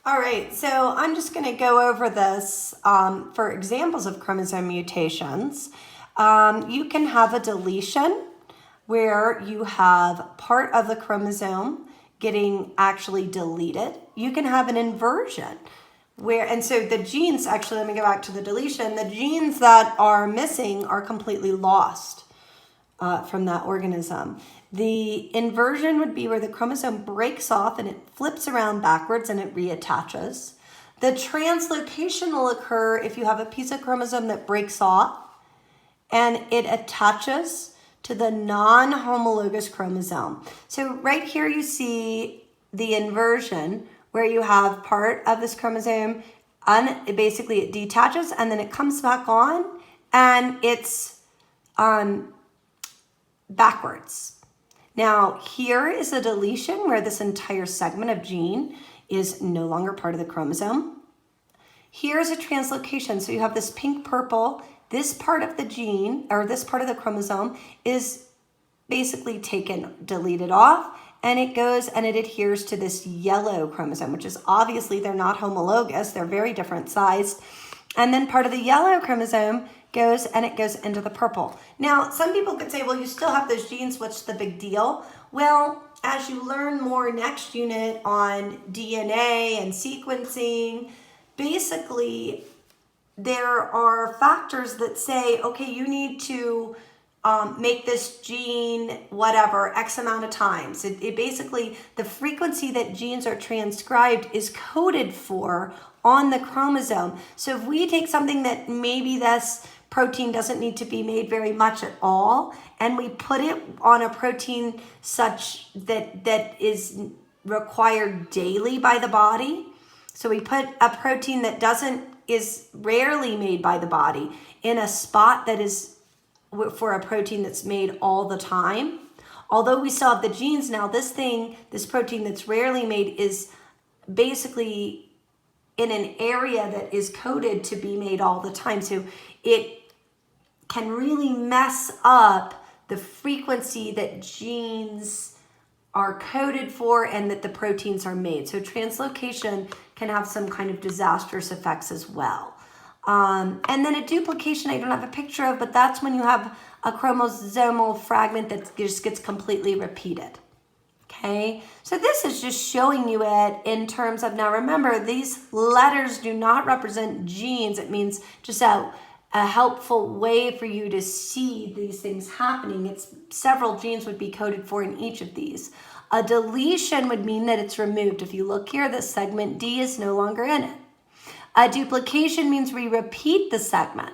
All right, so I'm just going to go over this for examples of chromosome mutations. You can have a deletion where you have part of the chromosome getting actually deleted. You can have an inversion and so the genes, actually, let me go back to the deletion. The genes that are missing are completely lost from that organism. The inversion would be where the chromosome breaks off and it flips around backwards and it reattaches. The translocation will occur if you have a piece of chromosome that breaks off and it attaches to the non-homologous chromosome. So right here you see the inversion where you have part of this chromosome, basically it detaches and then it comes back on and it's backwards. Now here is a deletion where this entire segment of gene is no longer part of the chromosome. Here's a translocation, so you have this pink purple, this part of the gene or this part of the chromosome is basically deleted off, and it goes and it adheres to this yellow chromosome, which is obviously they're not homologous, they're very different sized. And then part of the yellow chromosome goes and it goes into the purple. Now, some people could say, well, you still have those genes, what's the big deal? Well, as you learn more next unit on DNA and sequencing, basically there are factors that say, okay, you need to make this gene whatever X amount of times. It basically, the frequency that genes are transcribed is coded for on the chromosome. So if we take something that maybe this protein doesn't need to be made very much at all, and we put it on a protein such that is required daily by the body. So we put a protein that is rarely made by the body in a spot that is for a protein that's made all the time. Although we still have the genes now, this protein that's rarely made is basically in an area that is coded to be made all the time. So it can really mess up the frequency that genes are coded for and that the proteins are made. So translocation can have some kind of disastrous effects as well. And then a duplication I don't have a picture of, but that's when you have a chromosomal fragment that just gets completely repeated. Okay, so this is just showing you it in terms of, now remember, these letters do not represent genes. It means just a helpful way for you to see these things happening. It's several genes would be coded for in each of these. A deletion would mean that it's removed. If you look here, the segment D is no longer in it. A duplication means we repeat the segment,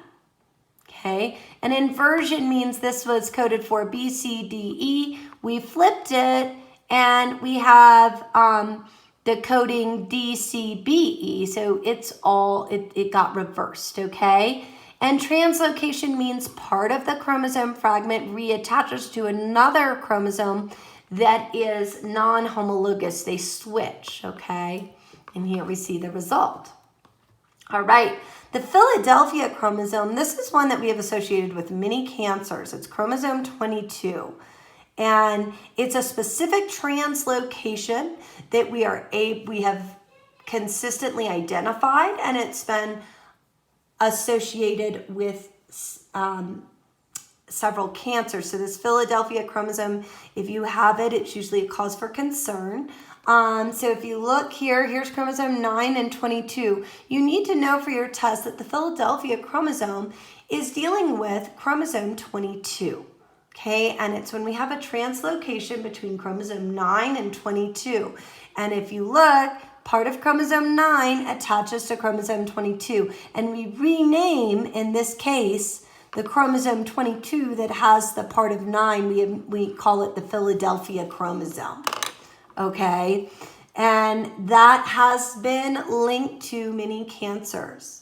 okay? An inversion means this was coded for B, C, D, E. We flipped it, and we have the coding D, C, B, E. So it got reversed, okay? And translocation means part of the chromosome fragment reattaches to another chromosome that is non-homologous. They switch, okay? And here we see the result. All right, the Philadelphia chromosome, this is one that we have associated with many cancers. It's chromosome 22. And it's a specific translocation that we have consistently identified, and it's been associated with several cancers. So this Philadelphia chromosome, if you have it, it's usually a cause for concern. So if you look here, here's chromosome 9 and 22. You need to know for your test that the Philadelphia chromosome is dealing with chromosome 22. Okay, and it's when we have a translocation between chromosome 9 and 22. And if you look, part of chromosome 9 attaches to chromosome 22. And we rename, in this case, the chromosome 22 that has the part of 9, we call it the Philadelphia chromosome. Okay, and that has been linked to many cancers.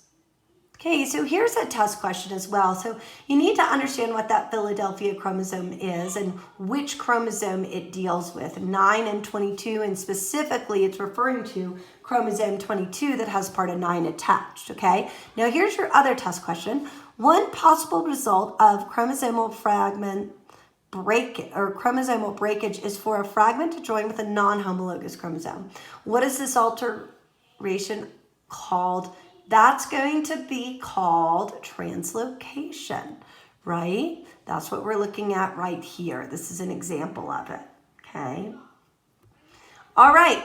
Okay, so here's a test question as well. So you need to understand what that Philadelphia chromosome is and which chromosome it deals with, 9 and 22, and specifically it's referring to chromosome 22 that has part of 9 attached, okay? Now here's your other test question. One possible result of chromosomal breakage is for a fragment to join with a non-homologous chromosome. What does this alter configuration called, that's going to be called translocation, right? That's what we're looking at right here. This is an example of it, okay? All right.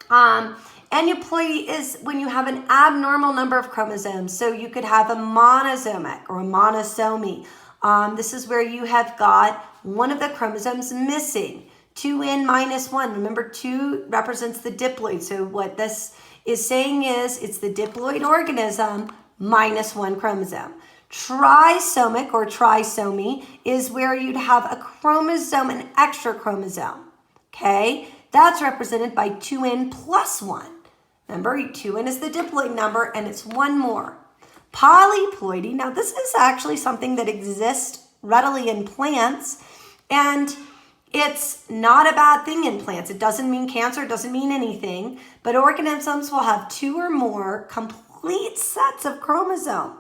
Aneuploidy is when you have an abnormal number of chromosomes. So you could have a monosomic or a monosomy. This is where you have got one of the chromosomes missing. 2n minus 1. Remember, 2 represents the diploid. So what this is saying is it's the diploid organism minus 1 chromosome. Trisomic or trisomy is where you'd have a chromosome, an extra chromosome. Okay? That's represented by 2n plus 1. Remember, 2n is the diploid number, and it's 1 more. Polyploidy, now this is actually something that exists readily in plants, and it's not a bad thing in plants. It doesn't mean cancer, it doesn't mean anything, but organisms will have 2 or more complete sets of chromosomes.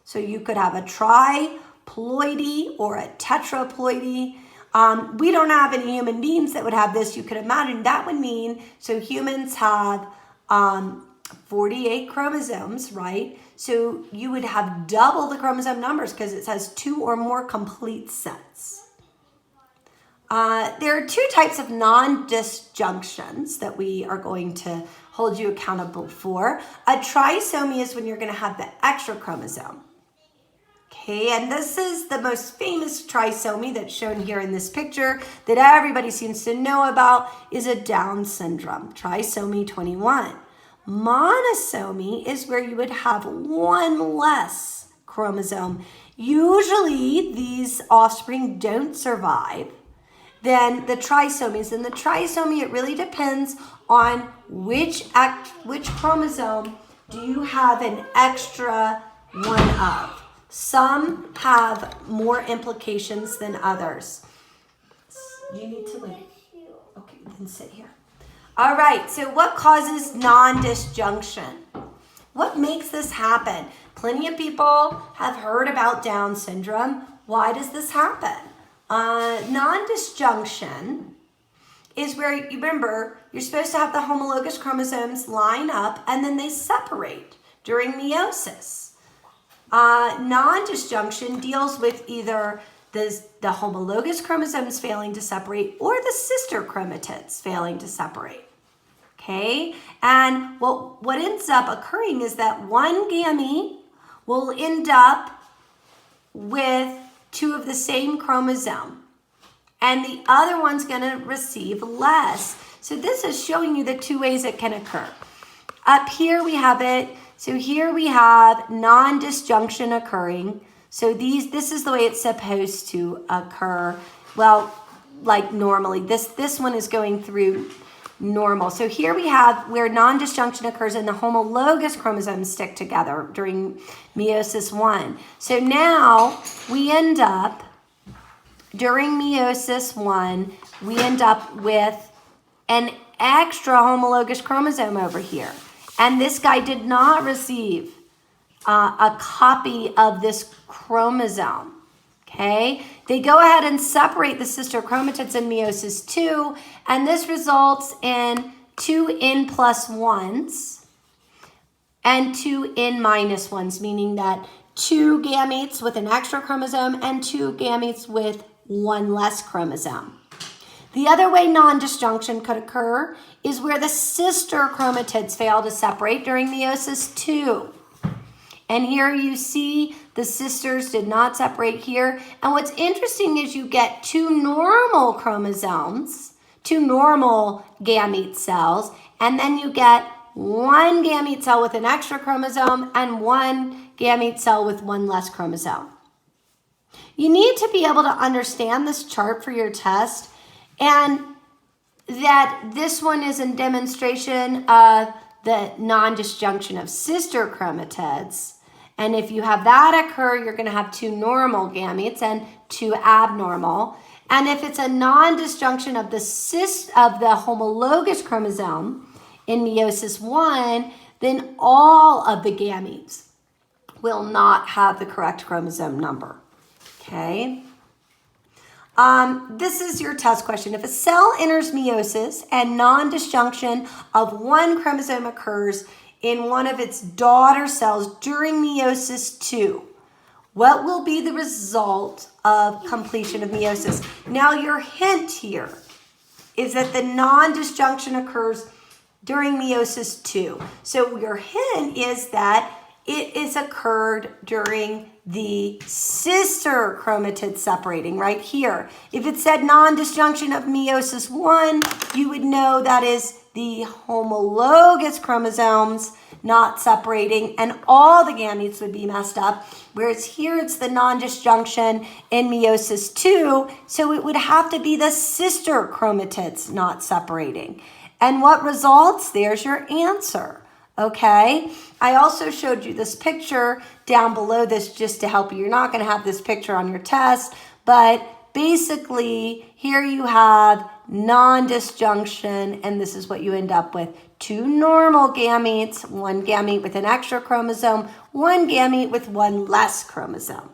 So you could have a triploidy or a tetraploidy. We don't have any human beings that would have this. You could imagine that would mean, so humans have 48 chromosomes, right? So you would have double the chromosome numbers because it says 2 or more complete sets. There are 2 types of non-disjunctions that we are going to hold you accountable for. A trisomy is when you're going to have the extra chromosome. Okay, and this is the most famous trisomy that's shown here in this picture that everybody seems to know about is a Down syndrome, trisomy 21. Monosomy is where you would have 1 less chromosome. Usually these offspring don't survive. Then the trisomies. In the trisomy, it really depends on which chromosome do you have an extra one of. Some have more implications than others. You need to leave. Okay, then sit here. All right, so what causes non-disjunction? What makes this happen? Plenty of people have heard about Down syndrome. Why does this happen? Non-disjunction is where, you remember, you're supposed to have the homologous chromosomes line up and then they separate during meiosis. Non-disjunction deals with either the homologous chromosomes failing to separate or the sister chromatids failing to separate. Okay? And what ends up occurring is that one gamete will end up with 2 of the same chromosome, and the other one's going to receive less. So this is showing you the 2 ways it can occur. Up here we have it. So here we have non-disjunction occurring. So this is the way it's supposed to occur. Well, like normally. This one is going through normal. So here we have where non-disjunction occurs and the homologous chromosomes stick together during meiosis 1. So now we end up, during meiosis 1, we end up with an extra homologous chromosome over here. And this guy did not receive a copy of this chromosome. Okay, they go ahead and separate the sister chromatids in meiosis 2, and this results in 2n plus 1s and 2n minus 1s, meaning that 2 gametes with an extra chromosome and 2 gametes with 1 less chromosome. The other way non-disjunction could occur is where the sister chromatids fail to separate during meiosis 2. And here you see the sisters did not separate here. And what's interesting is you get 2 normal chromosomes, 2 normal gamete cells, and then you get 1 gamete cell with an extra chromosome and 1 gamete cell with 1 less chromosome. You need to be able to understand this chart for your test, and that this one is a demonstration of the non-disjunction of sister chromatids. And if you have that occur, you're going to have 2 normal gametes and 2 abnormal. And if it's a non-disjunction of the homologous chromosome in meiosis 1, then all of the gametes will not have the correct chromosome number. Okay? This is your test question. If a cell enters meiosis and non-disjunction of one chromosome occurs in one of its daughter cells during meiosis 2, what will be the result of completion of meiosis? Now, your hint here is that the non-disjunction occurs during meiosis 2. So your hint is that it is occurred during the sister chromatids separating right here. If it said non-disjunction of meiosis 1, you would know that is the homologous chromosomes not separating and all the gametes would be messed up. Whereas here it's the non-disjunction in meiosis 2, so it would have to be the sister chromatids not separating. And what results? There's your answer. Okay, I also showed you this picture down below this just to help you. You're not going to have this picture on your test, but basically here you have non-disjunction, and this is what you end up with. 2 normal gametes, 1 gamete with an extra chromosome, 1 gamete with 1 less chromosome.